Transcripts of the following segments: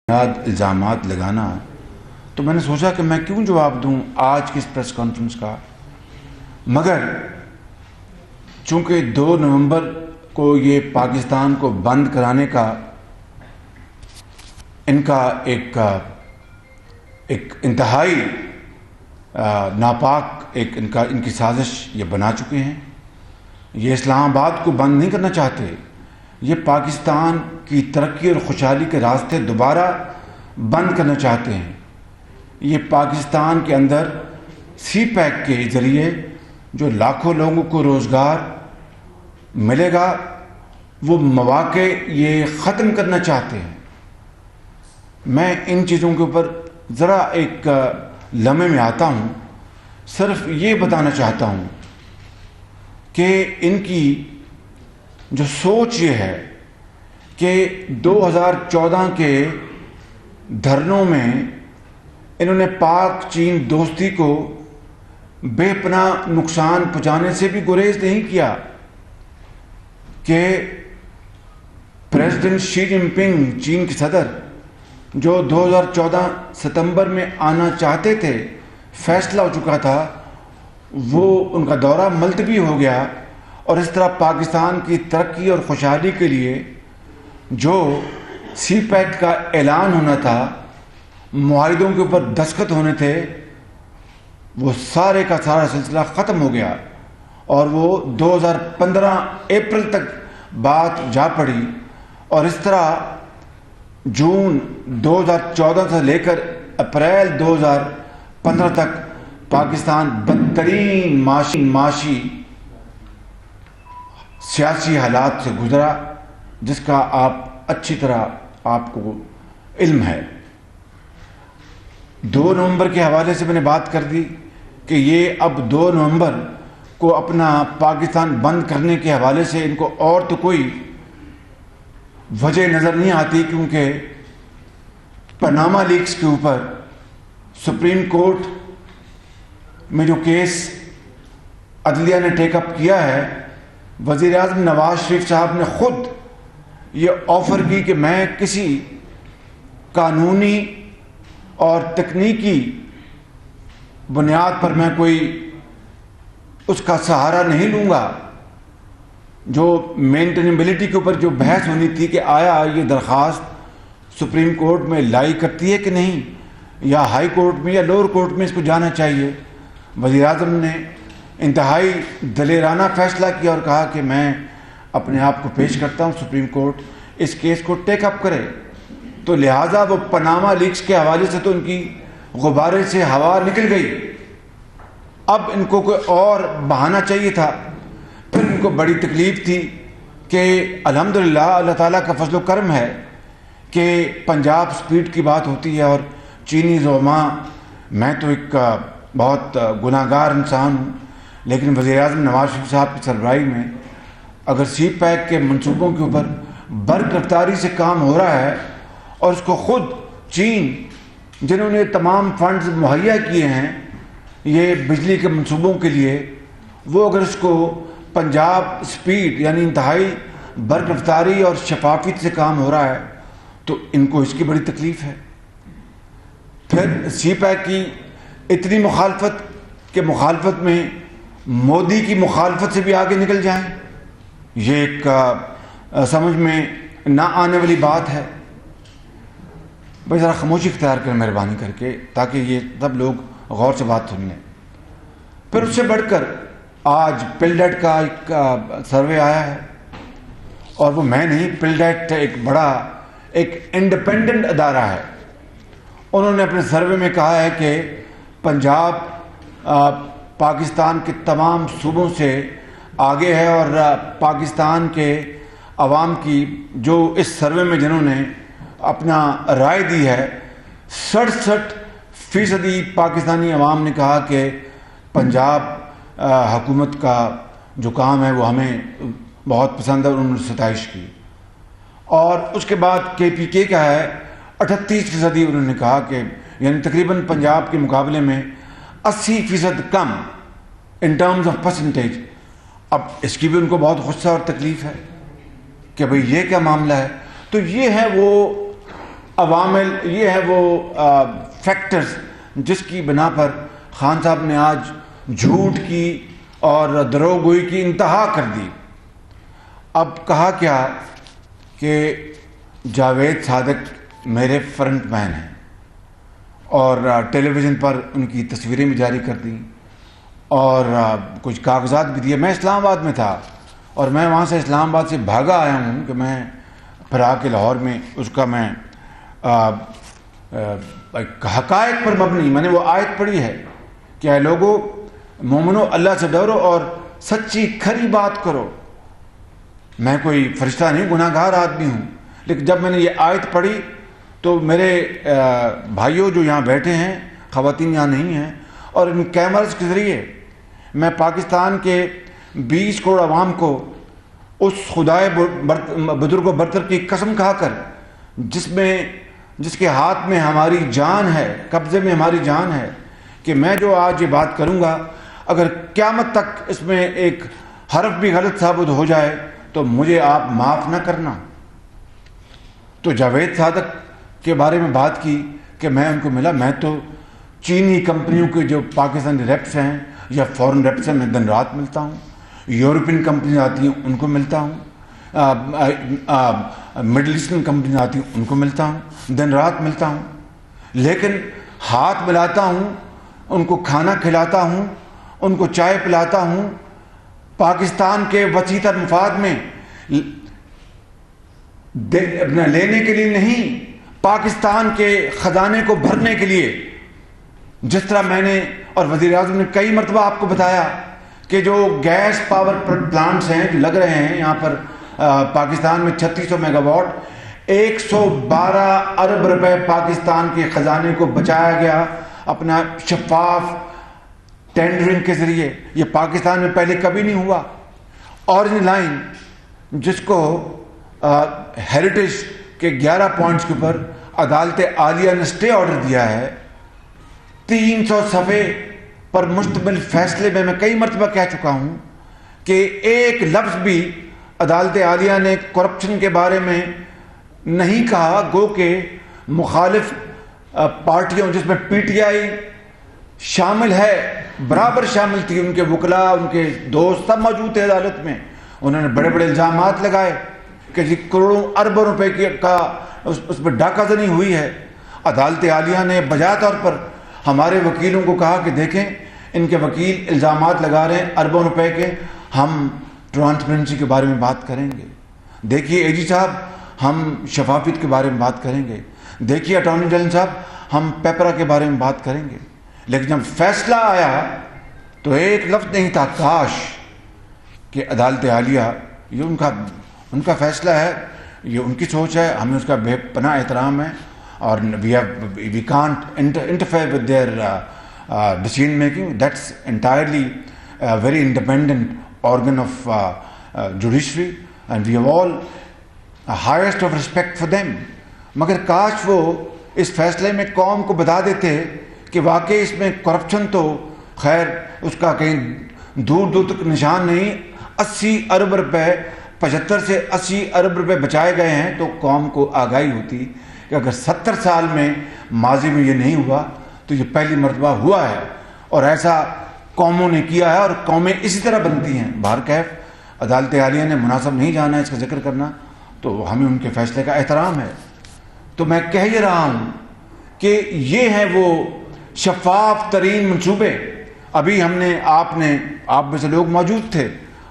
الزامات لگانا، تو میں نے سوچا کہ میں کیوں جواب دوں آج کی اس پریس کانفرنس کا، مگر چونکہ 2 نومبر کو یہ پاکستان کو بند کرانے کا ان کا ایک انتہائی ناپاک ان کی سازش یہ بنا چکے ہیں۔ یہ اسلام آباد کو بند نہیں کرنا چاہتے، یہ پاکستان کی ترقی اور خوشحالی کے راستے دوبارہ بند کرنا چاہتے ہیں۔ یہ پاکستان کے اندر سی پیک کے ذریعے جو لاکھوں لوگوں کو روزگار ملے گا، وہ مواقع یہ ختم کرنا چاہتے ہیں۔ میں ان چیزوں کے اوپر ذرا ایک لمحے میں آتا ہوں، صرف یہ بتانا چاہتا ہوں کہ ان کی جو سوچ یہ ہے کہ 2014 کے دھرنوں میں انہوں نے پاک چین دوستی کو بے پناہ نقصان پہنچانے سے بھی گریز نہیں کیا کہ پریزیڈنٹ شی جن پنگ چین کے صدر جو 2014 ستمبر میں آنا چاہتے تھے، فیصلہ ہو چکا تھا، وہ ان کا دورہ ملتوی ہو گیا، اور اس طرح پاکستان کی ترقی اور خوشحالی کے لیے جو سی پیک کا اعلان ہونا تھا، معاہدوں کے اوپر دستخط ہونے تھے، وہ سارے کا سارا سلسلہ ختم ہو گیا، اور وہ 2015 اپریل تک بات جا پڑی، اور اس طرح جون 2014 سے لے کر اپریل 2015 تک پاکستان بدترین معاشی سیاسی حالات سے گزرا، جس کا آپ اچھی طرح آپ کو علم ہے۔ 2 نومبر کے حوالے سے میں نے بات کر دی کہ یہ اب 2 نومبر کو اپنا پاکستان بند کرنے کے حوالے سے ان کو اور تو کوئی وجہ نظر نہیں آتی، کیونکہ پاناما لیکس کے اوپر سپریم کورٹ میں جو کیس عدلیہ نے ٹیک اپ کیا ہے، وزیر اعظم نواز شریف صاحب نے خود یہ آفر کی کہ میں کسی قانونی اور تکنیکی بنیاد پر میں کوئی اس کا سہارا نہیں لوں گا۔ جو مینٹینیبلٹی کے اوپر جو بحث ہونی تھی کہ آیا یہ درخواست سپریم کورٹ میں لائی کرتی ہے کہ نہیں، یا ہائی کورٹ میں یا لوور کورٹ میں اس کو جانا چاہیے، وزیر اعظم نے انتہائی دلیرانہ فیصلہ کیا اور کہا کہ میں اپنے آپ کو پیش کرتا ہوں، سپریم کورٹ اس کیس کو ٹیک اپ کرے۔ تو لہٰذا وہ پاناما لیکس کے حوالے سے تو ان کی غبارے سے ہوا نکل گئی، اب ان کو کوئی اور بہانہ چاہیے تھا۔ پھر ان کو بڑی تکلیف تھی کہ الحمدللہ اللہ تعالیٰ کا فضل و کرم ہے کہ پنجاب سپیڈ کی بات ہوتی ہے، اور چینی زعماء، میں تو ایک بہت گناہ گار انسان ہوں، لیکن وزیر اعظم نواز شریف صاحب کی سربراہی میں اگر سی پیک کے منصوبوں کے اوپر برق رفتاری سے کام ہو رہا ہے، اور اس کو خود چین جنہوں نے تمام فنڈز مہیا کیے ہیں یہ بجلی کے منصوبوں کے لیے، وہ اگر اس کو پنجاب سپیڈ یعنی انتہائی برق رفتاری اور شفافیت سے کام ہو رہا ہے، تو ان کو اس کی بڑی تکلیف ہے۔ پھر سی پیک کی اتنی مخالفت کہ مخالفت میں مودی کی مخالفت سے بھی آگے نکل جائیں، یہ ایک سمجھ میں نہ آنے والی بات ہے۔ بھائی ذرا خاموشی اختیار کریں مہربانی کر کے، تاکہ یہ سب لوگ غور سے بات سن لیں۔ پھر اس سے بڑھ کر آج پلڈیٹ کا ایک سروے آیا ہے، اور وہ میں نہیں، پلڈیٹ ایک بڑا ایک انڈیپینڈنٹ ادارہ ہے، انہوں نے اپنے سروے میں کہا ہے کہ پنجاب پاکستان کے تمام صوبوں سے آگے ہے، اور پاکستان کے عوام کی جو اس سروے میں جنہوں نے اپنا رائے دی ہے، 67% پاکستانی عوام نے کہا کہ پنجاب حکومت کا جو کام ہے وہ ہمیں بہت پسند ہے، اور انہوں نے ستائش کی۔ اور اس کے بعد کے پی کے کا ہے 38%، انہوں نے کہا کہ یعنی تقریباً پنجاب کے مقابلے میں 80% کم ان ٹرمز آف پرسنٹیج۔ اب اس کی بھی ان کو بہت غصہ اور تکلیف ہے کہ بھئی یہ کیا معاملہ ہے۔ تو یہ ہے وہ عوامل، یہ ہے وہ فیکٹرز جس کی بنا پر خان صاحب نے آج جھوٹ کی اور دروغ گوئی کی انتہا کر دی۔ اب کہا کیا کہ جاوید صادق میرے فرنٹ مین ہیں، اور ٹیلی ویژن پر ان کی تصویریں بھی جاری کر دیں اور کچھ کاغذات بھی دیے۔ میں اسلام آباد میں تھا اور میں وہاں سے اسلام آباد سے بھاگا آیا ہوں کہ میں پھر آ کے لاہور میں اس کا میں حقائق پر مبنی میں نے وہ آیت پڑھی ہے کہ اے لوگو مومنو اللہ سے ڈرو اور سچی کھری بات کرو۔ میں کوئی فرشتہ نہیں، گناہ گار آدمی ہوں، لیکن جب میں نے یہ آیت پڑھی تو میرے بھائیوں جو یہاں بیٹھے ہیں، خواتین یہاں نہیں ہیں، اور ان کیمرز کے ذریعے میں پاکستان کے 20 کروڑ عوام کو اس خدائے بزرگ و برتر کی قسم کھا کر جس کے ہاتھ میں ہماری جان ہے، قبضے میں ہماری جان ہے، کہ میں جو آج یہ بات کروں گا اگر قیامت تک اس میں ایک حرف بھی غلط ثابت ہو جائے تو مجھے آپ معاف نہ کرنا۔ تو جاوید صادق کے بارے میں بات کی کہ میں ان کو ملا، میں تو چینی کمپنیوں کے جو پاکستانی ریپس ہیں یا فورن ریپس ہیں میں دن رات ملتا ہوں، یورپین کمپنیز آتی ہیں ان کو ملتا ہوں، مڈل ایسٹرن کمپنیز آتی ہیں ان کو ملتا ہوں، دن رات ملتا ہوں، لیکن ہاتھ ملاتا ہوں، ان کو کھانا کھلاتا ہوں، ان کو چائے پلاتا ہوں، پاکستان کے وسیع تر مفاد میں لینے کے لیے نہیں، پاکستان کے خزانے کو بھرنے کے لیے۔ جس طرح میں نے اور وزیر اعظم نے کئی مرتبہ آپ کو بتایا کہ جو گیس پاور پلانٹس ہیں جو لگ رہے ہیں یہاں پر پاکستان میں 3600 میگا واٹ، 112 ارب روپے پاکستان کے خزانے کو بچایا گیا اپنا شفاف ٹینڈرنگ کے ذریعے۔ یہ پاکستان میں پہلے کبھی نہیں ہوا۔ اورنج لائن جس کو ہیریٹیج کے 11 پوائنٹس کے اوپر عدالت عالیہ نے اسٹے آرڈر دیا ہے، 300 صفحے پر مشتمل فیصلے میں کئی مرتبہ کہہ چکا ہوں کہ ایک لفظ بھی عدالت عالیہ نے کرپشن کے بارے میں نہیں کہا، گو کہ مخالف پارٹیوں جس میں پی ٹی آئی شامل ہے، برابر شامل تھی، ان کے وکلاء، ان کے دوست سب موجود تھے عدالت میں، انہوں نے بڑے بڑے الزامات لگائے کہ جی کروڑوں اربوں روپے کا اس پر ڈاکہ زنی ہوئی ہے۔ عدالت عالیہ نے بجا طور پر ہمارے وکیلوں کو کہا کہ دیکھیں ان کے وکیل الزامات لگا رہے ہیں اربوں روپے کے، ہم ٹرانسپیرنسی کے بارے میں بات کریں گے، دیکھیے اے جی صاحب ہم شفافیت کے بارے میں بات کریں گے، دیکھیے اٹارنی جنرل صاحب ہم پیپرا کے بارے میں بات کریں گے۔ لیکن جب فیصلہ آیا تو ایک لفظ نہیں تھا کاش، کہ عدالت عالیہ یہ ان کا فیصلہ ہے، یہ ان کی سوچ ہے، ہمیں اس کا بے پناہ احترام ہے، اور we can't interfere with their decision making. That's entirely a very independent organ of judiciary, and we have all highest of respect for them. مگر کاش وہ اس فیصلے میں قوم کو بتا دیتے کہ واقعی اس میں کرپشن تو خیر اس کا کہیں دور دور تک نشان نہیں، 80 ارب روپے 75 سے 80 ارب روپے بچائے گئے ہیں، تو قوم کو آگاہی ہوتی کہ اگر 70 سال میں ماضی میں یہ نہیں ہوا تو یہ پہلی مرتبہ ہوا ہے، اور ایسا قوموں نے کیا ہے اور قومیں اسی طرح بنتی ہیں۔ بہرکیف عدالت عالیہ نے مناسب نہیں جانا اس کا ذکر کرنا، تو ہمیں ان کے فیصلے کا احترام ہے۔ تو میں کہہ یہ رہا ہوں کہ یہ ہیں وہ شفاف ترین منصوبے۔ ابھی ہم نے آپ میں سے لوگ موجود تھے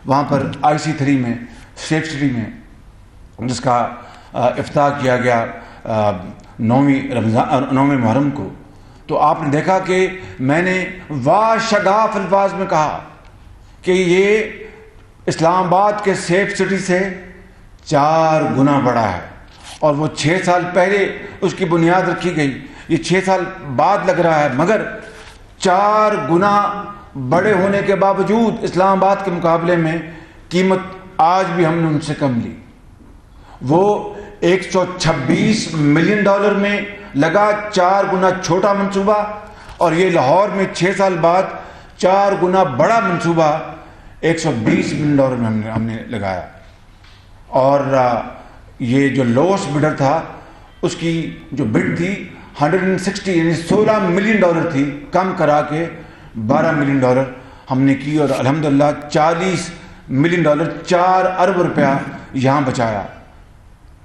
وہاں پر IC3 میں، سیف سٹی میں، جس کا افتتاح کیا گیا 9 محرم کو، تو آپ نے دیکھا کہ میں نے واشگاف الفاظ میں کہا کہ یہ اسلام آباد کے سیف سٹی سے 4 گنا بڑا ہے، اور وہ 6 سال پہلے اس کی بنیاد رکھی گئی، یہ 6 سال بعد لگ رہا ہے، مگر 4 گنا بڑے ہونے کے باوجود اسلام آباد کے مقابلے میں قیمت آج بھی ہم نے ان سے کم لی۔ وہ $126 ملین میں لگا 4 گنا چھوٹا منصوبہ، اور یہ لاہور میں 6 سال بعد 4 گنا بڑا منصوبہ $120 ملین میں ہم نے لگایا۔ اور یہ جو لوسٹ بڈر تھا اس کی جو بڈ تھی 160 یعنی $16 ملین تھی، کم کرا کے $12 ملین ہم نے کی، اور الحمدللہ $40 ملین، 4 ارب روپیہ یہاں بچایا،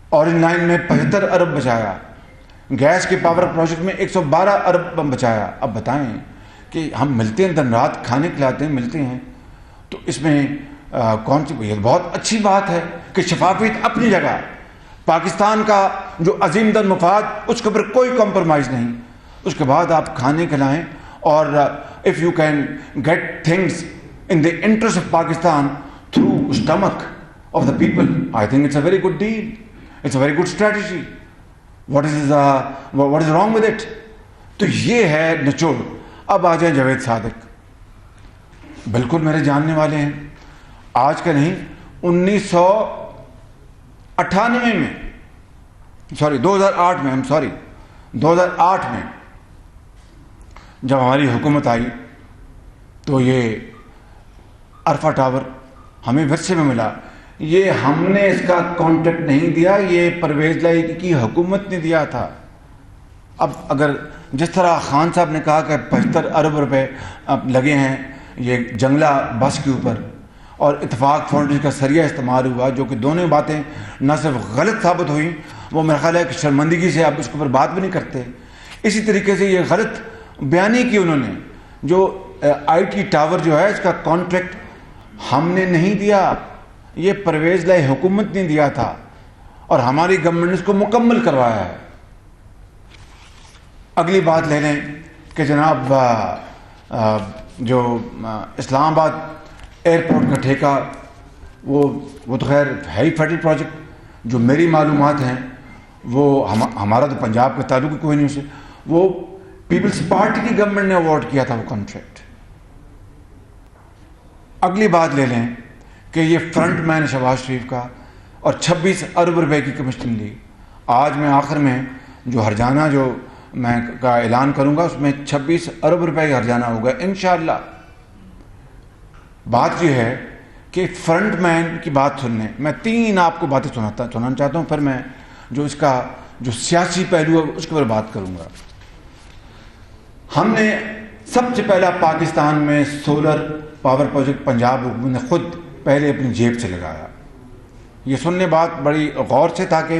اورنج لائن میں 75 ارب بچایا، گیس کے پاور پروجیکٹ میں 112 ارب بچایا۔ اب بتائیں کہ ہم ملتے ہیں دن رات، کھانے کھلاتے ہیں، ملتے ہیں، تو اس میں کون سی یہ بہت اچھی بات ہے کہ شفافیت اپنی جگہ، پاکستان کا جو عظیم تر مفاد اس کے اوپر کوئی کمپرومائز نہیں، اس کے بعد آپ کھانے کھلائیں، اور if you can get things in the interest of Pakistan through stomach of the people, I think it's a very good deal, it's a very good strategy. What is wrong with it? تو یہ ہے نچوڑ۔ اب آ جائیں جاوید صادق، بالکل میرے جاننے والے ہیں، آج کا نہیں، 1998 میں 2008 میں جب ہماری حکومت آئی تو یہ عرفہ ٹاور ہمیں ورثے میں ملا۔ یہ ہم نے اس کا کانٹریکٹ نہیں دیا، یہ پرویز لائی کی حکومت نے دیا تھا۔ اب اگر جس طرح خان صاحب نے کہا کہ 75 ارب روپے لگے ہیں یہ جنگلہ بس کے اوپر، اور اتفاق فاؤنڈیشن کا سریہ استعمال ہوا، جو کہ دونوں باتیں نہ صرف غلط ثابت ہوئیں، وہ میرا خیال ہے کہ شرمندگی سے آپ اس کے اوپر بات بھی نہیں کرتے۔ اسی طریقے سے یہ غلط بیانی کی انہوں نے، جو آئی ٹی ٹاور جو ہے اس کا کانٹریکٹ ہم نے نہیں دیا، یہ پرویز لائی حکومت نے دیا تھا، اور ہماری گورنمنٹ نے اس کو مکمل کروایا ہے۔ اگلی بات لے لیں کہ جناب جو اسلام آباد ایئرپورٹ کا ٹھیکہ، وہ تو خیر ہے ہی فیڈرل پروجیکٹ، جو میری معلومات ہیں وہ ہمارا تو پنجاب کا تعلق ہی کوئی نہیں اسے، وہ پیپلز پارٹی کی گورنمنٹ نے اوارڈ کیا تھا وہ کانٹریکٹ۔ اگلی بات لے لیں کہ یہ فرنٹ مین ہے شہباز شریف کا، اور 26 ارب روپے کی کمیشن لی۔ آج میں آخر میں جو ہرجانہ جو میں کا اعلان کروں گا اس میں 26 ارب روپے کا ہرجانہ ہوگا انشاءاللہ۔ بات یہ ہے کہ فرنٹ مین کی بات سن لیں، میں 3 آپ کو باتیں سنانا چاہتا ہوں، پھر میں جو اس کا جو سیاسی پہلو ہے اس کے اوپر بات کروں گا۔ ہم نے سب سے پہلا پاکستان میں سولر پاور پروجیکٹ پنجاب حکومت نے خود پہلے اپنی جیب سے لگایا۔ یہ سننے بات بڑی غور سے، تاکہ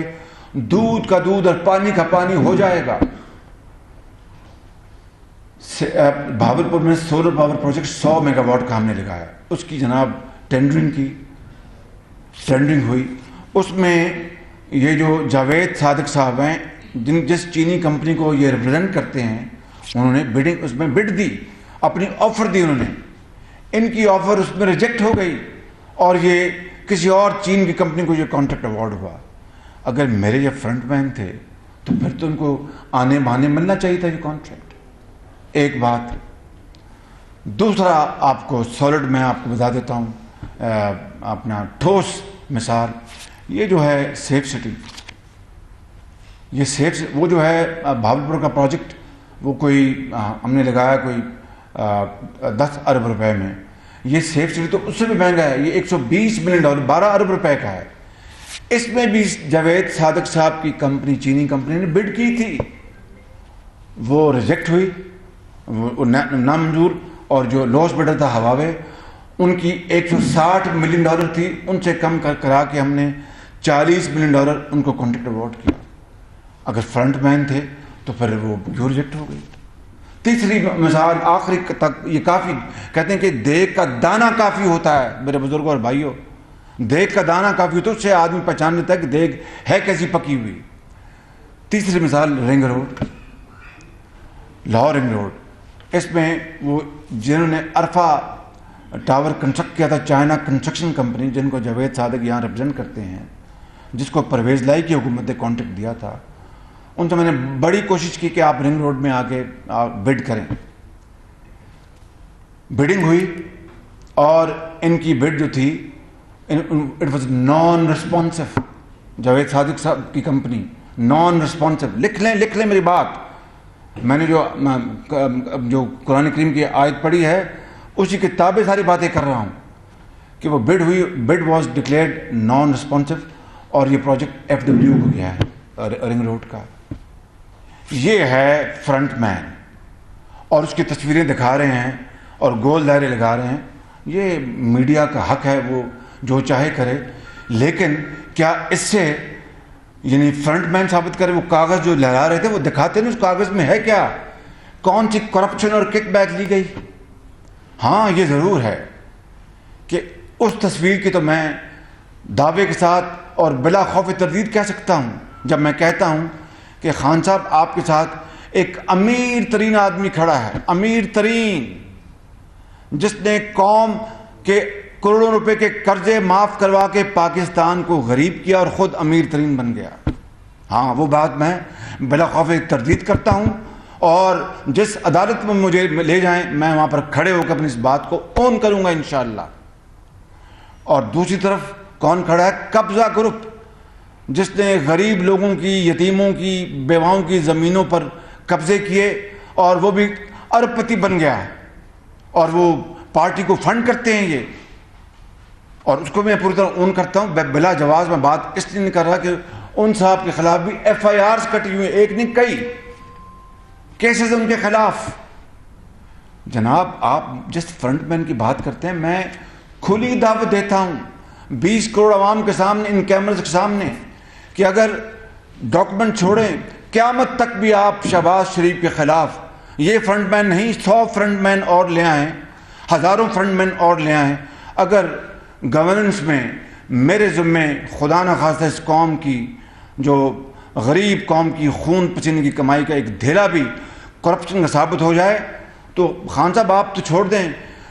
دودھ کا دودھ اور پانی کا پانی ہو جائے گا۔ بھاولپور میں solar power project 100 mega what کا ہم نے لگایا، اس کی جناب ٹینڈرنگ ہوئی، اس میں یہ جو جاوید صادق صاحب ہیں جس چینی کمپنی کو یہ ریپرزینٹ کرتے ہیں، انہوں نے اس میں بڈ دی، اپنی آفر دی انہوں نے، ان کی آفر اس میں ریجیکٹ ہو گئی، اور یہ کسی اور چین کی کمپنی کو یہ کانٹریکٹ ایوارڈ ہوا۔ اگر میرے یہ فرنٹ مین تھے تو پھر تو ان کو آنے بہانے ملنا چاہیے تھا یہ کانٹریکٹ۔ ایک بات، دوسرا آپ کو سالڈ میں آپ کو بتا دیتا ہوں، اپنا ٹھوس مثال، یہ جو ہے سیف سٹی، یہ وہ جو ہے بھاولپور کا پروجیکٹ، وہ کوئی ہم نے لگایا کوئی 10 ارب روپے میں، یہ سیف سٹی تو اس سے بھی مہنگا ہے، یہ 120 ملین ڈالر 12 ارب روپے کا ہے۔ اس میں بھی جاوید صادق صاحب کی کمپنی، چینی کمپنی نے بڈ کی تھی، وہ ریجیکٹ ہوئی، وہ نامنظور، اور جو لوس بڈر تھا ہواوے، ان کی 160 ملین ڈالر تھی، ان سے کم کرا کے ہم نے 40 ملین ڈالر ان کو کانٹریکٹ اوارڈ کیا۔ اگر فرنٹ مین تھے تو پھر وہ کیوں ریجیکٹ ہو گئی؟ تیسری مثال آخری تک، یہ کافی کہتے ہیں کہ دیگ کا دانہ کافی ہوتا ہے میرے بزرگوں اور بھائیوں، دیگ کا دانہ کافی ہوتا ہے، اس سے آدمی پہچان لیتا ہے کہ دیگ ہے کیسی پکی ہوئی۔ تیسری مثال ring road, Lahore ring road, اس میں وہ جنہوں نے عرفہ ٹاور کنسٹرکٹ کیا تھا، چائنا کنسٹرکشن کمپنی، جن کو جاوید صادق یہاں ریپرزینٹ کرتے ہیں، جس کو پرویز لائی کی حکومت نے کانٹریکٹ دیا تھا، ان سے میں نے بڑی کوشش کی کہ آپ رنگ روڈ میں آ کے بڈ کریں۔ بڈنگ ہوئی، اور ان کی بڈ جو تھی it was non responsive, Javed Sadiq صاحب کی کمپنی نان ریسپانسو۔ لکھ لیں میری بات، میں نے جو قرآن کریم کی آیت پڑھی ہے اسی کتابیں ساری باتیں کر رہا ہوں، کہ وہ بڈ ہوئی، بڈ واز ڈکلیئرڈ نان ریسپانسو، اور یہ پروجیکٹ FW کو گیا ہے۔ رنگ روڈ کا. یہ ہے فرنٹ مین اور اس کی تصویریں دکھا رہے ہیں اور گول دائرے لگا رہے ہیں. یہ میڈیا کا حق ہے، وہ جو چاہے کرے، لیکن کیا اس سے یعنی فرنٹ مین ثابت کرے؟ وہ کاغذ جو لہرا رہے تھے وہ دکھاتے نہیں اس کاغذ میں ہے کیا، کون سی کرپشن اور کک بیک لی گئی. ہاں یہ ضرور ہے کہ اس تصویر کی تو میں دعوے کے ساتھ اور بلا خوف تردید کہہ سکتا ہوں جب میں کہتا ہوں کہ خان صاحب آپ کے ساتھ ایک امیر ترین آدمی کھڑا ہے، امیر ترین، جس نے قوم کے کروڑوں روپے کے قرضے معاف کروا کے پاکستان کو غریب کیا اور خود امیر ترین بن گیا. ہاں وہ بات میں بلا خوف تردید کرتا ہوں، اور جس عدالت میں مجھے لے جائیں میں وہاں پر کھڑے ہو کر اپنی اس بات کو اون کروں گا انشاءاللہ. اور دوسری طرف کون کھڑا ہے؟ قبضہ گروپ، جس نے غریب لوگوں کی، یتیموں کی، بیواؤں کی زمینوں پر قبضے کیے اور وہ بھی ارب پتی بن گیا ہے، اور وہ پارٹی کو فنڈ کرتے ہیں یہ. اور اس کو میں پوری طرح اون کرتا ہوں. بلا جواز میں بات اس لیے نہیں کر رہا کہ ان صاحب کے خلاف بھی ایف آئی آرز کٹی ہوئی ہیں، ایک نہیں کئی کیسز ان کے خلاف. جناب آپ جس فرنٹ مین کی بات کرتے ہیں، میں کھلی دعوت دیتا ہوں 20 کروڑ عوام کے سامنے، ان کیمرز کے سامنے، کہ اگر ڈاکومنٹ چھوڑیں قیامت تک بھی آپ شہباز شریف کے خلاف یہ فرنٹ مین نہیں 100 فرنٹ مین اور لے آئیں، ہزاروں فرنٹ مین اور لے آئیں. اگر گورننس میں میرے ذمے خدا نخواستہ اس قوم کی، جو غریب قوم کی خون پسینے کی کمائی کا ایک دھیلا بھی کرپشن کا ثابت ہو جائے تو خان صاحب آپ تو چھوڑ دیں،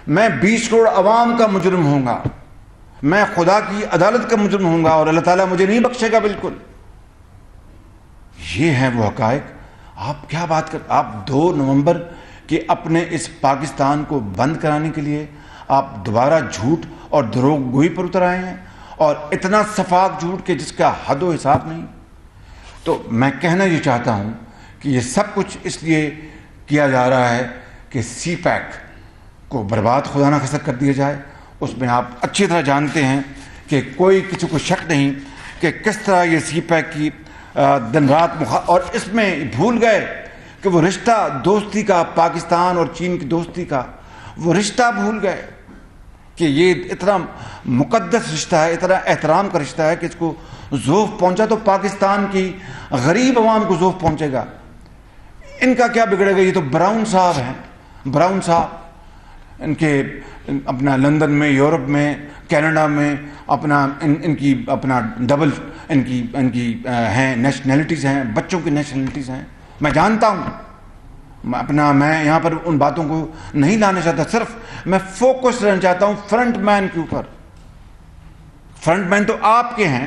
میں 20 کروڑ عوام کا مجرم ہوں گا، میں خدا کی عدالت کا مجرم ہوں گا، اور اللہ تعالیٰ مجھے نہیں بخشے گا بالکل. یہ ہیں وہ حقائق. آپ کیا بات کر، آپ 2 نومبر کے اپنے اس پاکستان کو بند کرانے کے لیے آپ دوبارہ جھوٹ اور دروغ گوئی پر اتر آئے ہیں، اور اتنا شفاف جھوٹ کہ جس کا حد و حساب نہیں. تو میں کہنا یہ چاہتا ہوں کہ یہ سب کچھ اس لیے کیا جا رہا ہے کہ سی پیک کو برباد خدا نہ خستہ کر دیا جائے. اس میں آپ اچھی طرح جانتے ہیں کہ کوئی کسی کو شک نہیں کہ کس طرح یہ سی پیک کی دن رات اور اس میں بھول گئے کہ وہ رشتہ دوستی کا، پاکستان اور چین کی دوستی کا وہ رشتہ بھول گئے کہ یہ اتنا مقدس رشتہ ہے، اتنا احترام کا رشتہ ہے کہ اس کو ذوف پہنچا تو پاکستان کی غریب عوام کو ذوف پہنچے گا. ان کا کیا بگڑے گا؟ یہ تو براؤن صاحب ہیں، براؤن صاحب، ان کے اپنا لندن میں، یورپ میں، کینیڈا میں اپنا ان کی اپنا ڈبل ان کی ہیں نیشنلٹیز ہیں، بچوں کی نیشنلٹیز ہیں. میں جانتا ہوں، میں یہاں پر ان باتوں کو نہیں لانا چاہتا، صرف میں فوکس رہنا چاہتا ہوں فرنٹ مین کے اوپر. فرنٹ مین تو آپ کے ہیں،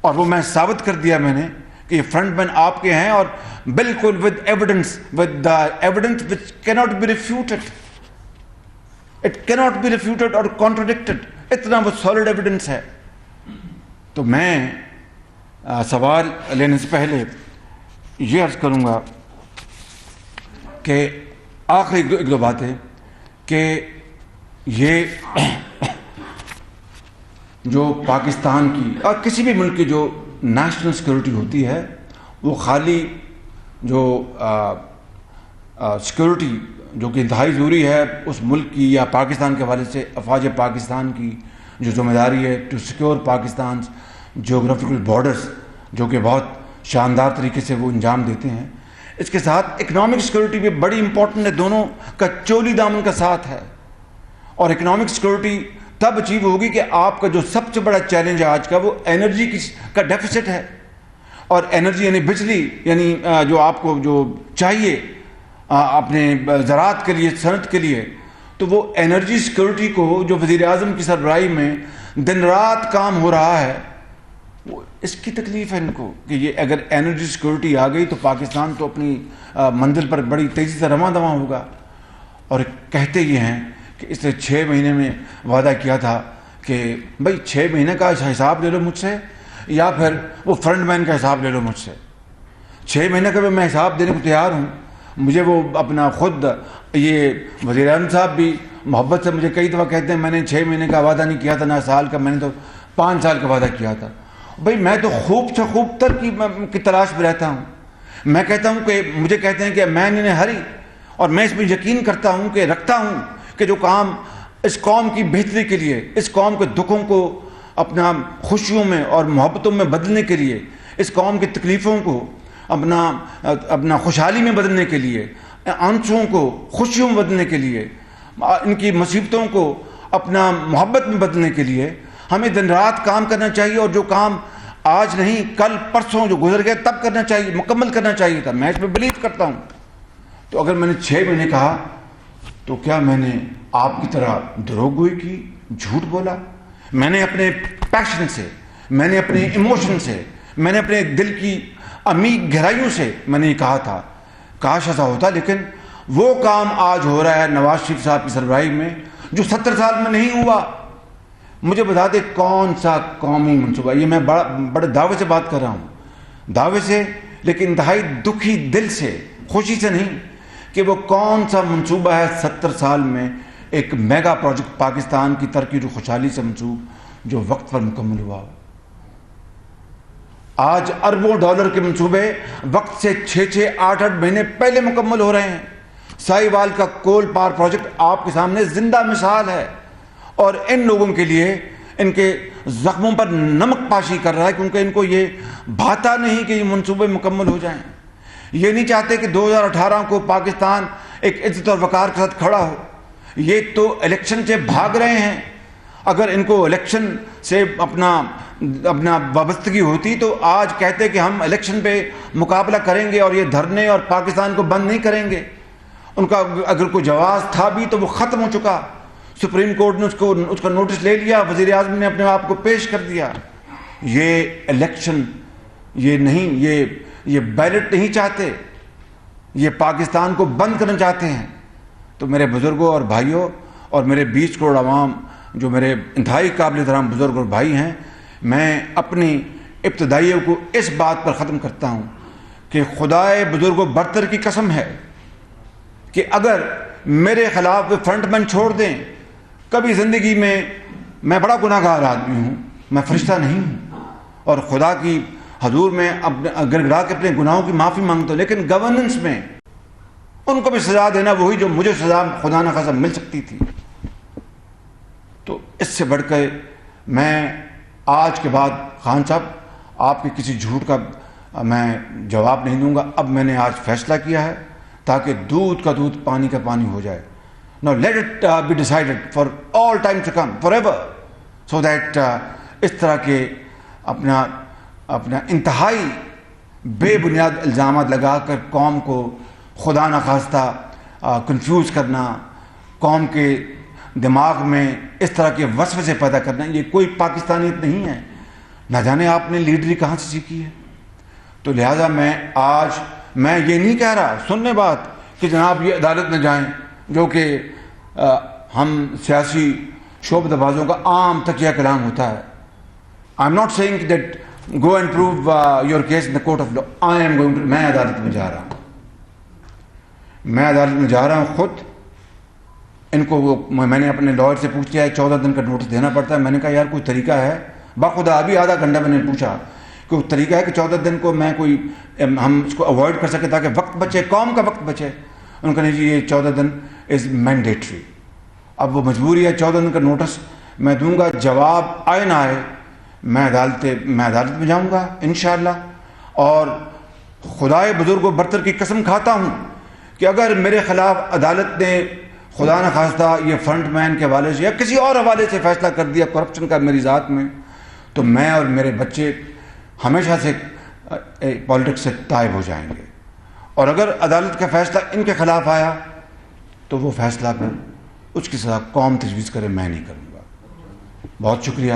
اور وہ میں ثابت کر دیا میں نے کہ یہ فرنٹ مین آپ کے ہیں، اور بالکل with evidence which cannot be refuted. It cannot be refuted or contradicted. اتنا وہ سالڈ ایویڈنس ہے. تو میں سوال لینے سے پہلے یہ عرض کروں گا کہ آخری ایک دو باتیں کہ یہ جو پاکستان کی اور کسی بھی ملک کی جو نیشنل سیکورٹی ہوتی ہے، وہ خالی جو سیکورٹی جو کہ انتہائی ضروری ہے اس ملک کی یا پاکستان کے حوالے سے افواج پاکستان کی جو ذمہ داری ہے to secure Pakistan geographical borders, جو کہ بہت شاندار طریقے سے وہ انجام دیتے ہیں، اس کے ساتھ اکنامک سیکورٹی بھی بڑی امپورٹنٹ ہے. دونوں کا چولی دامن کا ساتھ ہے. اور اکنامک سیکورٹی تب اچیو ہوگی کہ آپ کا جو سب سے بڑا چیلنج ہے آج کا، وہ انرجی کا ڈیفیسٹ ہے. اور انرجی یعنی بجلی، یعنی جو آپ کو جو چاہیے اپنے زراعت کے لیے، صنعت کے لیے، تو وہ انرجی سیکورٹی کو جو وزیر اعظم کی سربراہی میں دن رات کام ہو رہا ہے، وہ اس کی تکلیف ہے ان کو کہ یہ اگر انرجی سیکورٹی آ گئی تو پاکستان تو اپنی منزل پر بڑی تیزی سے رواں دواں ہوگا. اور کہتے یہ ہیں کہ اس نے 6 مہینے میں وعدہ کیا تھا کہ بھائی 6 مہینے کا حساب لے لو مجھ سے، یا پھر وہ فرنٹ مین کا حساب لے لو مجھ سے. 6 مہینے کا بھی میں حساب دینے کو تیار ہوں. مجھے وہ اپنا خود یہ وزیر اعظم صاحب بھی محبت سے مجھے کئی دفعہ کہتے ہیں میں نے 6 مہینے کا وعدہ نہیں کیا تھا، نہ سال کا، میں نے تو 5 سال کا وعدہ کیا تھا. بھائی میں تو خوب سے خوب تر کی تلاش میں رہتا ہوں. میں کہتا ہوں کہ مجھے کہتے ہیں کہ مین ان اے ہری, اور میں اس میں یقین کرتا ہوں کہ رکھتا ہوں کہ جو کام اس قوم کی بہتری کے لیے, اس قوم کے دکھوں کو اپنا خوشیوں میں اور محبتوں میں بدلنے کے لیے, اس قوم کی تکلیفوں کو اپنا خوشحالی میں بدلنے کے لیے, آنسوؤں کو خوشیوں میں بدلنے کے لیے, ان کی مصیبتوں کو اپنا محبت میں بدلنے کے لیے ہمیں دن رات کام کرنا چاہیے. اور جو کام آج نہیں کل پرسوں جو گزر گئے تب کرنا چاہیے, مکمل کرنا چاہیے تھا. میں اس میں بلیو کرتا ہوں. تو اگر میں نے 6 مہینے کہا تو کیا میں نے آپ کی طرح دروغ گوئی کی, جھوٹ بولا؟ میں نے اپنے پیشن سے, میں نے اپنے ایموشن سے, میں نے اپنے دل کی عمیق گہرائیوں سے میں نے یہ کہا تھا. کاش ایسا ہوتا, لیکن وہ کام آج ہو رہا ہے نواز شریف صاحب کی سربراہی میں جو 70 سال میں نہیں ہوا. مجھے بتا دے کون سا قومی منصوبہ, یہ میں بڑے دعوے سے بات کر رہا ہوں, دعوے سے, لیکن انتہائی دکھی دل سے, خوشی سے نہیں, کہ وہ کون سا منصوبہ ہے 70 سال میں ایک میگا پروجیکٹ پاکستان کی ترقی جو خوشحالی سے منصوب جو وقت پر مکمل ہوا ہو. آج اربوں ڈالر کے منصوبے وقت سے 6-8 مہینے پہلے مکمل ہو رہے ہیں. سائی وال کا کول پاور پروجیکٹ آپ کے سامنے زندہ مثال ہے, اور ان لوگوں کے لیے ان کے زخموں پر نمک پاشی کر رہا ہے, کیونکہ ان کو یہ بھاتا نہیں کہ یہ منصوبے مکمل ہو جائیں. یہ نہیں چاہتے کہ 2018 کو پاکستان ایک عزت اور وقار کے ساتھ کھڑا ہو. یہ تو الیکشن سے بھاگ رہے ہیں. اگر ان کو الیکشن سے اپنا وابستگی ہوتی تو آج کہتے کہ ہم الیکشن پہ مقابلہ کریں گے اور یہ دھرنے اور پاکستان کو بند نہیں کریں گے. ان کا اگر کوئی جواز تھا بھی تو وہ ختم ہو چکا. سپریم کورٹ نے اس کا نوٹس لے لیا, وزیر اعظم نے اپنے آپ کو پیش کر دیا. یہ الیکشن یہ نہیں, یہ بیلٹ نہیں چاہتے, یہ پاکستان کو بند کرنا چاہتے ہیں. تو میرے بزرگوں اور بھائیوں اور میرے 20 کروڑ عوام جو میرے انتہائی قابل احترام بزرگ اور بھائی ہیں, میں اپنی ابتدائیوں کو اس بات پر ختم کرتا ہوں کہ خدائے بزرگ و برتر کی قسم ہے کہ اگر میرے خلاف فرنٹ مین چھوڑ دیں, کبھی زندگی میں بڑا گناہ گار آدمی ہوں, میں فرشتہ نہیں ہوں, اور خدا کی حضور میں گڑ گڑا کے اپنے گناہوں کی معافی مانگتا ہوں, لیکن گورننس میں ان کو بھی سزا دینا وہی جو مجھے سزا خدا نہ خواستہ مل سکتی تھی. تو اس سے بڑھ کے میں آج کے بعد خان صاحب آپ کے کسی جھوٹ کا میں جواب نہیں دوں گا. اب میں نے آج فیصلہ کیا ہے تاکہ دودھ کا دودھ پانی کا پانی ہو جائے. Now let it be decided for all time to come, forever, so that اس طرح کے اپنا انتہائی بے بنیاد الزامات لگا کر قوم کو خدا نخواستہ کنفیوز کرنا, قوم کے دماغ میں اس طرح کے وسوسے پیدا کرنا, یہ کوئی پاکستانیت نہیں ہے. نہ جانے آپ نے لیڈری کہاں سے سیکھی ہے. تو لہٰذا میں یہ نہیں کہہ رہا, سننے بات, کہ جناب یہ عدالت میں جائیں, جو کہ ہم سیاسی شعبہ بازوں کا عام تکیہ کلام ہوتا ہے. I am not saying that go and prove your case in the court of law. I am going to, میں عدالت میں جا رہا ہوں, خود ان کو میں نے اپنے لائر سے پوچھ لیا ہے 14 دن کا نوٹس دینا پڑتا ہے. میں نے کہا یار کوئی طریقہ ہے, باخدا ابھی آدھا گھنٹہ میں نے پوچھا کوئی طریقہ ہے کہ 14 دن کو میں ہم اس کو اوائڈ کر سکیں تاکہ وقت بچے, قوم کا وقت بچے. ان کا نہیں جی یہ 14 دن از مینڈیٹری. اب وہ مجبوری ہے, 14 دن کا نوٹس میں دوں گا, جواب آئے نہ آئے میں عدالت میں جاؤں گا انشاءاللہ. اور خدائے بزرگ و برتر کی قسم کھاتا ہوں کہ اگر میرے خلاف عدالت نے خدا نہ خواستہ یہ فرنٹ مین کے حوالے سے یا کسی اور حوالے سے فیصلہ کر دیا کرپشن کا میری ذات میں, تو میں اور میرے بچے ہمیشہ سے پالیٹکس سے طائب ہو جائیں گے. اور اگر عدالت کا فیصلہ ان کے خلاف آیا تو وہ فیصلہ پھر اس کی سزا قوم تجویز کرے, میں نہیں کروں گا. بہت شکریہ,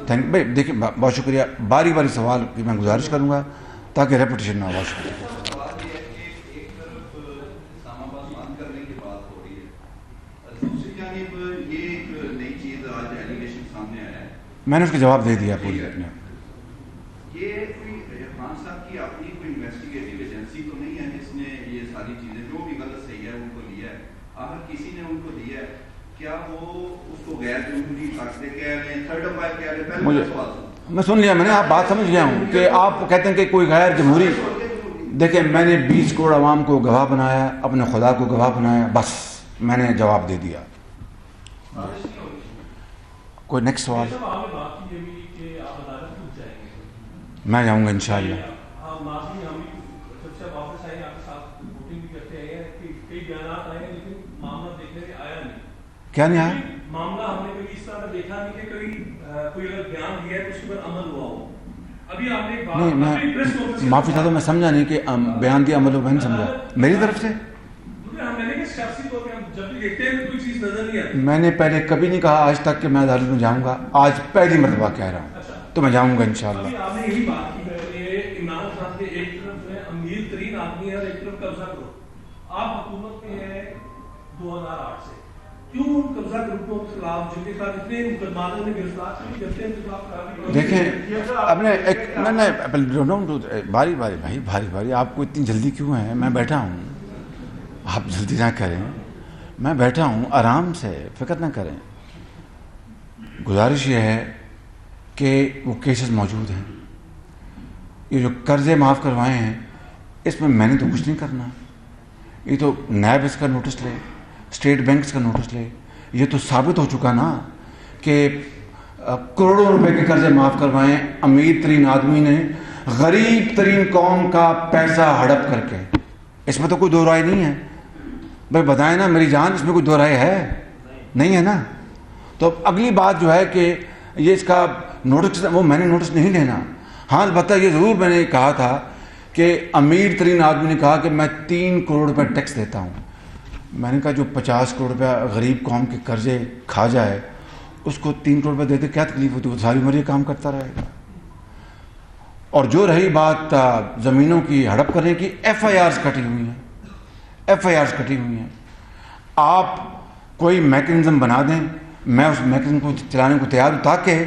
بھائی دیکھیں بہت شکریہ. باری باری سوال کی میں گزارش کروں گا تاکہ ریپیٹیشن نہ ہو. شکریہ. میں نے اس کا جواب دے دیا پوری اپنے. یہ خان صاحب کی اپنی کوئی انویسٹیگیٹو ایجنسی تو نہیں ہے جس نے یہ ساری چیزیں جو بھی غلط صحیح ہے ان کو لیا ہے؟ اگر کسی نے ان کو دیا ہے, کیا وہ اس کو غیر جمہوری فیصلے کہہ رہے ہیں, تھرڈ امپائر کہہ رہے ہیں؟ پہلے سوال میں سن لیا، میں نے آپ بات سمجھ گیا ہوں کہ آپ کہتے ہیں کہ کوئی غیر جمہوری. دیکھیں میں نے 20 کروڑ عوام کو گواہ بنایا، اپنے خدا کو گواہ بنایا، بس میں نے جواب دے دیا. کوئی نیکسٹ سوال؟ میں جاؤں گا انشاءاللہ. کیا نہیں آیا؟ معاملہ ہم نے کبھی اس طرح دیکھا نہیں کہ کوئی اگر بیان دیا ہے تو اس پر عمل ہوا ہو. ابھی آپ نے نہیں، میں معافی چاہتا ہوں، میں سمجھا نہیں کہ بیان دیا عمل ہو، میں نہیں سمجھا میری طرف سے. میں نے پہلے کبھی نہیں کہا آج تک کہ میں عدالت میں جاؤں گا، آج پہلی مرتبہ کہہ رہا ہوں، تو میں جاؤں گا انشاءاللہ. آپ نے یہی بات کی کہ عمران خان کے ایک طرف جو ہے امیر ترین آدمی ہے اور ایک طرف قبضہ کرو. آپ حکومت میں ہیں 2008 سے، کیوں قبضہ گروپوں کے خلاف جن کے خلاف اتنے مقدمات میں گرفتار نہیں کرتے ہیں؟ دیکھیں اب نے ایک باری باری آپ کو اتنی جلدی کیوں ہے؟ میں بیٹھا ہوں، آپ جلدی نہ کریں، میں بیٹھا ہوں، آرام سے فکر نہ کریں. گزارش یہ ہے کہ وہ کیسز موجود ہیں، یہ جو قرضے معاف کروائے ہیں اس میں نے تو کچھ نہیں کرنا. یہ تو نیب اس کا نوٹس لے، اسٹیٹ بینکس کا نوٹس لے. یہ تو ثابت ہو چکا نا کہ کروڑوں روپے کے قرضے معاف کروائے امیر ترین آدمی نے غریب ترین قوم کا پیسہ ہڑپ کر کے. اس میں تو کوئی دو رائے نہیں ہے. بھائی بتائیں نا میری جان، اس میں کوئی دو رائے ہے؟ نہیں ہے نا. تو اب اگلی بات جو ہے کہ یہ اس کا نوٹس، وہ میں نے نوٹس نہیں لینا. ہاں البتہ یہ ضرور میں نے کہا تھا کہ امیر ترین آدمی نے کہا کہ میں 3 کروڑ روپے ٹیکس دیتا ہوں. میں نے کہا جو 50 کروڑ روپیہ غریب قوم کے قرضے کھا جائے اس کو 3 کروڑ روپے دیتے کیا تکلیف ہوتی؟ وہ ساری عمر یہ کام کرتا رہے گا. اور جو رہی بات زمینوں کی ہڑپ کرنے کی، FIRs کٹی ہوئی ہیں، FIRs کٹی ہوئی ہیں. آپ کوئی میکنزم بنا دیں، میں اس میکنزم کو چلانے کو تیار ہوں تاکہ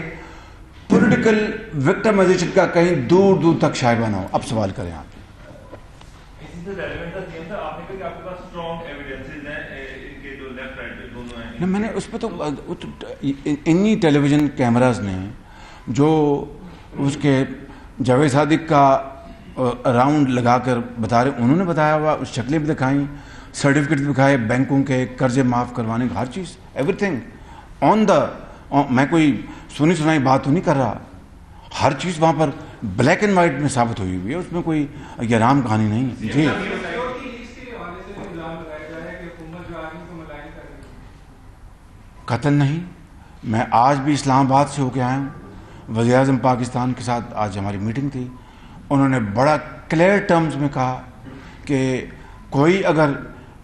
پولیٹیکل وکٹمائزیشن کا کہیں دور دور تک شائبہ نہ ہو. اب سوال کریں آپ. میں نے اس پہ تو انہی ٹیلی ویژن کیمراز نے جو اس کے جاوید صادق کا راؤنڈ لگا کر بتا رہے، انہوں نے بتایا ہوا، اس شکلیں بھی دکھائیں، سرٹیفکیٹ بھی دکھائے بینکوں کے قرضے معاف کروانے کا، ہر چیز ایوری تھنگ آن دا. میں کوئی سنی سنائی بات تو نہیں کر رہا، ہر چیز وہاں پر بلیک اینڈ وائٹ میں ثابت ہوئی ہوئی ہے، اس میں کوئی یہ رام کہانی نہیں ہے. جی قتل نہیں. میں آج بھی اسلام آباد سے ہو کے آیا ہوں، وزیر اعظم پاکستان کے ساتھ آج ہماری میٹنگ تھی. انہوں نے بڑا کلیئر ٹرمز میں کہا کہ کوئی اگر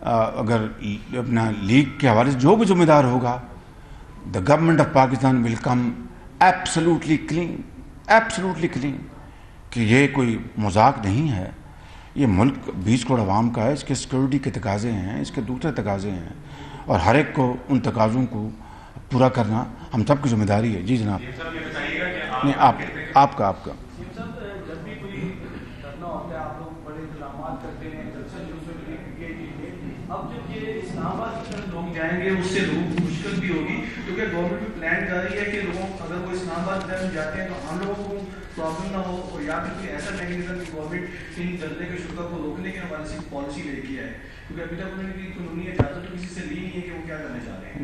اپنا لیگ کے حوالے سے جو بھی ذمہ دار ہوگا، the government of Pakistan will come absolutely clean. کہ یہ کوئی مذاق نہیں ہے. یہ ملک 20 کروڑ عوام کا ہے، اس کے سیکورٹی کے تقاضے ہیں، اس کے دوسرے تقاضے ہیں، اور ہر ایک کو ان تقاضوں کو پورا کرنا ہم سب کی ذمہ داری ہے. جی جناب. نہیں آپ کا اب جب یہ اسلام آباد کی طرف لوگ جائیں گے اس سے لوگ مشکل بھی ہوگی، کیونکہ گورنمنٹ بھی پلان کر رہی ہے کہ لوگوں اگر وہ اسلام آباد کی طرف جاتے ہیں تو ہم لوگوں کو پرابلم نہ ہو، اور یا پھر کوئی ایسا میکنزم کی گورنمنٹ ان جلدے کے شدہ کو روکنے کے حوالے سے پالیسی لے کے ہے، کیونکہ ابھی تک انہوں نے قانونی اجازت تو کسی سے لی نہیں ہے کہ وہ کیا کرنا چاہ رہے ہیں.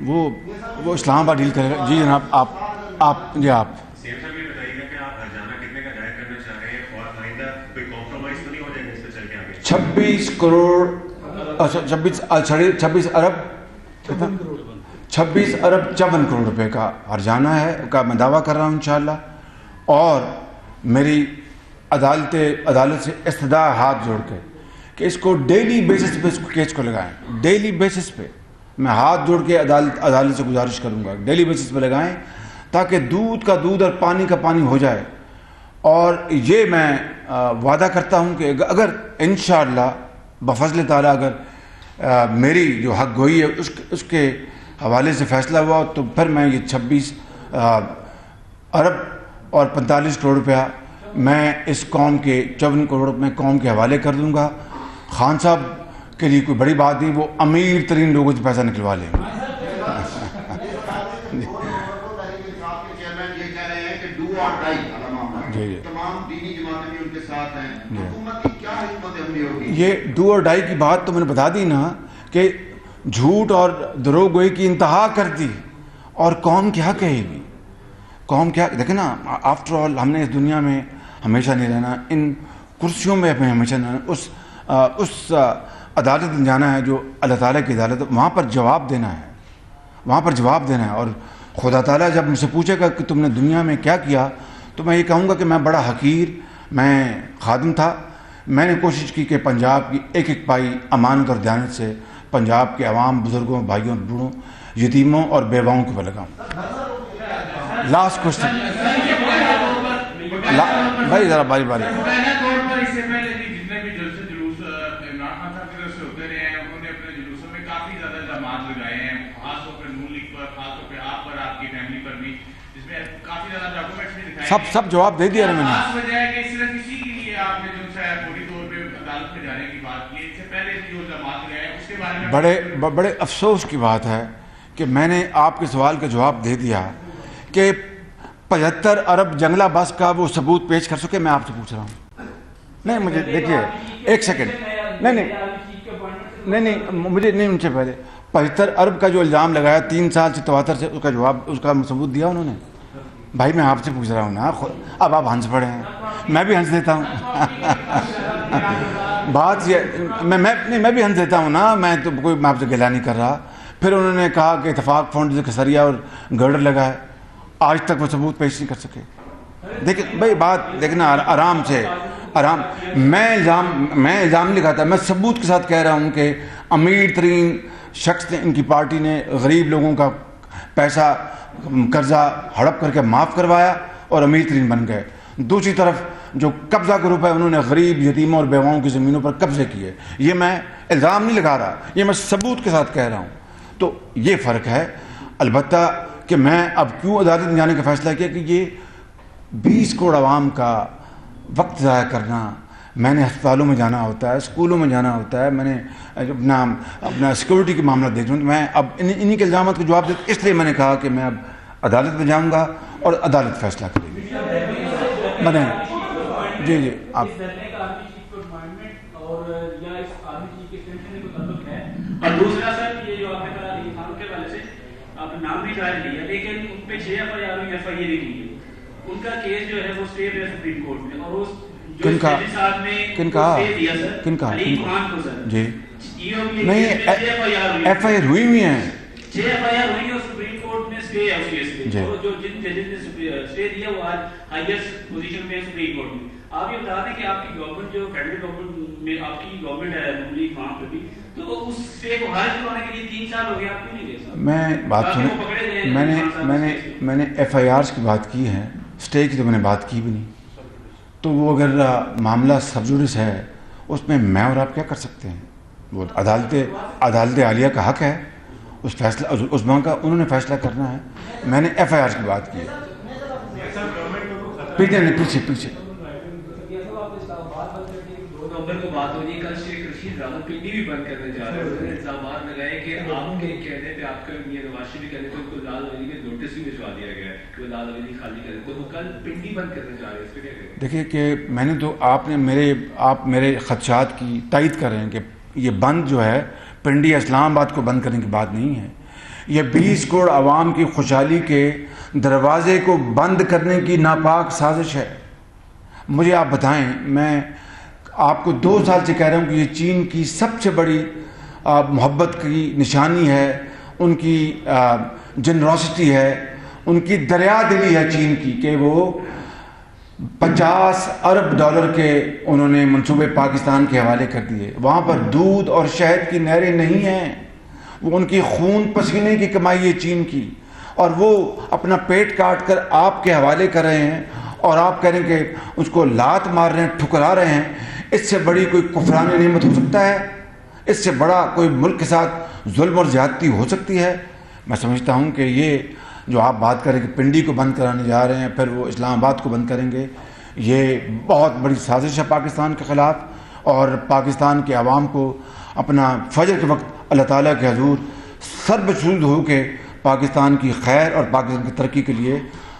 وہ اسلام آباد ڈیل کرے گا. جی جناب آپ جی آپ سیم صاحب یہ بتائیے گا کہ آپ ہرجانہ کتنے کا ظاہر کرنا چاہ رہے ہیں اور آئندہ کوئی کمپرومائز تو نہیں ہو جائے گا اس پہ چل کے آگے؟ 26 کروڑ 26 ارب 54 کروڑ روپے کا ہرجانہ ہے کا میں دعویٰ کر رہا ہوں انشاءاللہ. اور میری عدالت سے استدعا ہاتھ جوڑ کے کہ اس کو ڈیلی بیسس پہ اس کو کیس کو لگائیں. ڈیلی بیسس پہ میں ہاتھ جوڑ کے عدالت سے گزارش کروں گا ڈیلی بیسس پہ لگائیں تاکہ دودھ کا دودھ اور پانی کا پانی ہو جائے. اور یہ میں وعدہ کرتا ہوں کہ اگر انشاءاللہ بفضل تعالیٰ اگر میری جو حق گوئی ہے اس کے حوالے سے فیصلہ ہوا تو پھر میں یہ 26 ارب اور 45 کروڑ روپیہ میں اس قوم کے 54 کروڑ میں قوم کے حوالے کر دوں گا. خان صاحب کے لیے کوئی بڑی بات نہیں، وہ امیر ترین لوگوں سے پیسہ نکلوا لیں گے. ڈھائی جی جی تمام دینی جماعتیں بھی ان کے ساتھ ہیں، حکومت کی کیا حکمت عملی ہوگی؟ یہ ڈو اور ڈائی کی بات تو میں نے بتا دی نا کہ جھوٹ اور دروغ گوئی کی انتہا کر دی، اور قوم کیا کہے گی؟ قوم کیا دیکھیں نا، آفٹر آل ہم نے اس دنیا میں ہمیشہ نہیں رہنا، ان کرسیوں میں ہمیشہ نہیں رہنا، اس عدالت میں جانا ہے جو اللہ تعالیٰ کی عدالت، وہاں پر جواب دینا ہے، وہاں پر جواب دینا ہے. اور خدا تعالیٰ جب مجھ سے پوچھے گا کہ تم نے دنیا میں کیا کیا، تو میں یہ کہوں گا کہ میں بڑا حقیر میں خادم تھا. میں نے کوشش کی کہ پنجاب کی ایک ایک پائی امانت اور دیانت سے پنجاب کے عوام، بزرگوں، بھائیوں، بوڑھوں، یتیموں اور بیواؤں کو لگاؤں. لاسٹ کوشچن بھائی، ذرا باری باری. سب جواب دے دیا میں نے. بڑے افسوس کی بات ہے کہ میں نے آپ کے سوال کا جواب دے دیا کہ 75 ارب جنگلہ بس کا وہ ثبوت پیش کر سکے. میں آپ سے پوچھ رہا ہوں. نہیں مجھے دیکھیے ایک سیکنڈ، نہیں مجھے نہیں، ان سے پہلے 75 ارب کا جو الزام لگایا 3 سال سے 73 سے، اس کا جواب، اس کا ثبوت دیا انہوں نے. بھائی میں آپ سے پوچھ رہا ہوں نا، اب آپ ہنس پڑے ہیں، میں بھی ہنس دیتا ہوں. بات یہ میں بھی ہنس دیتا ہوں نا، میں تو کوئی، میں آپ سے گلہ نہیں کر رہا. پھر انہوں نے کہا کہ اتفاق فنڈ سے کسریا اور گرڈر لگا ہے، آج تک وہ ثبوت پیش نہیں کر سکے. دیکھیں بھائی بات دیکھنا آرام سے، آرام. میں الزام نہیں لگاتا، میں ثبوت کے ساتھ کہہ رہا ہوں کہ امیر ترین شخص نے، ان کی پارٹی نے غریب لوگوں کا پیسہ قرضہ ہڑپ کر کے معاف کروایا اور امیر ترین بن گئے. دوسری طرف جو قبضہ گروپ ہے، انہوں نے غریب، یتیموں اور بیواؤں کی زمینوں پر قبضے کیے. یہ میں الزام نہیں لگا رہا، یہ میں ثبوت کے ساتھ کہہ رہا ہوں. تو یہ فرق ہے. البتہ کہ میں اب کیوں عدالت میں جانے کا فیصلہ کیا کہ یہ 20 کروڑ عوام کا وقت ضائع کرنا. میں نے ہسپتالوں میں جانا ہوتا ہے، اسکولوں میں جانا ہوتا ہے، میں نے اپنا سیکورٹی کے معاملہ دیکھ لوں. میں اب انہی کے الزامات کو جواب دیتا، اس لیے میں نے کہا کہ میں اب عدالت میں جاؤں گا اور عدالت فیصلہ کرے گی. جی آپ اور دوسرا سر، یہ جو آپ نے کہا خانوں کے والے سے آپ نے نام بھی ظاہر لیا، لیکن ان پہ 6 FIR ہوئی، FIA نہیں کی. ان کا کیس جو ہے وہ اسٹے ہے سپریم کورٹ میں، اور اس جو جج صاحب نے اسٹے دیا سر علی خان کو سر. جی نہیں، FIR ہوئی ہیں، 6 FIR ہوئی ہیں، سپریم کورٹ میں اسٹے ہے اس کیس میں، اور جو جن ججز نے اسٹے دیا وہ آج ہائیسٹ پوزیشن میں سپریم کورٹ میں. آپ یہ بتا دیں کہ آپ کی گورنمنٹ جو فیڈرل گورنمنٹ میں آپ کی گورنمنٹ ہے نملی وہاں پہ بھی، تو اس اسٹے کو حاصل کروانے کے لیے 3 سال ہو گئے، آپ کیوں نہیں گئے صاحب؟ میں بات سنیں، میں نے FIRs کی بات کی ہے، اسٹے کی تو میں نے بات کی بھی نہیں. تو وہ اگر معاملہ سب جوڈس ہے، اس میں میں اور آپ کیا کر سکتے ہیں؟ وہ عدالت عالیہ کا حق ہے اس فیصلہ، اس بات کا انہوں نے فیصلہ کرنا ہے. میں نے FIRs کی بات کی ہے. پیچھے کو بات ہو رہی ہے. کل شیخ رشید راولپنڈی بھی بند کرنے جا رہے ہیں، الزامات لگائے کہ آپ کے کہنے پہ آپ کا میاں نواز شریف کہنے پہ ان کو لال ولی میں نوٹس بھی بھجوا دیا گیا ہے کہ وہ لال ولی خالی کریں، تو وہ کل پنڈی بند کرنے جا رہے ہیں. اس پہ کیا کہیں؟ دیکھیے کہ میں نے تو آپ میرے خدشات کی تائید کر رہے ہیں کہ یہ بند جو ہے پنڈی اسلام آباد کو بند کرنے کی بات نہیں ہے. یہ 20 کروڑ عوام کی خوشحالی کے دروازے کو بند کرنے کی ناپاک سازش ہے. مجھے آپ بتائیں، میں آپ کو 2 سال سے کہہ رہا ہوں کہ یہ چین کی سب سے بڑی محبت کی نشانی ہے، ان کی جنروسٹی ہے، ان کی دریا دلی ہے چین کی، کہ وہ 50 ارب ڈالر کے انہوں نے منصوبے پاکستان کے حوالے کر دیے. وہاں پر دودھ اور شہد کی نہریں نہیں ہیں، وہ ان کی خون پسینے کی کمائی ہے چین کی، اور وہ اپنا پیٹ کاٹ کر آپ کے حوالے کر رہے ہیں، اور آپ کہہ رہے ہیں کہ اس کو لات مار رہے ہیں، ٹھکرا رہے ہیں. اس سے بڑی کوئی کفران نعمت ہو سکتا ہے؟ اس سے بڑا کوئی ملک کے ساتھ ظلم اور زیادتی ہو سکتی ہے؟ میں سمجھتا ہوں کہ یہ جو آپ بات کریں کہ پنڈی کو بند کرانے جا رہے ہیں، پھر وہ اسلام آباد کو بند کریں گے، یہ بہت بڑی سازش ہے پاکستان کے خلاف. اور پاکستان کے عوام کو اپنا فجر کے وقت اللہ تعالیٰ کے حضور سر بسجود ہو کے پاکستان کی خیر اور پاکستان کی ترقی کے لیے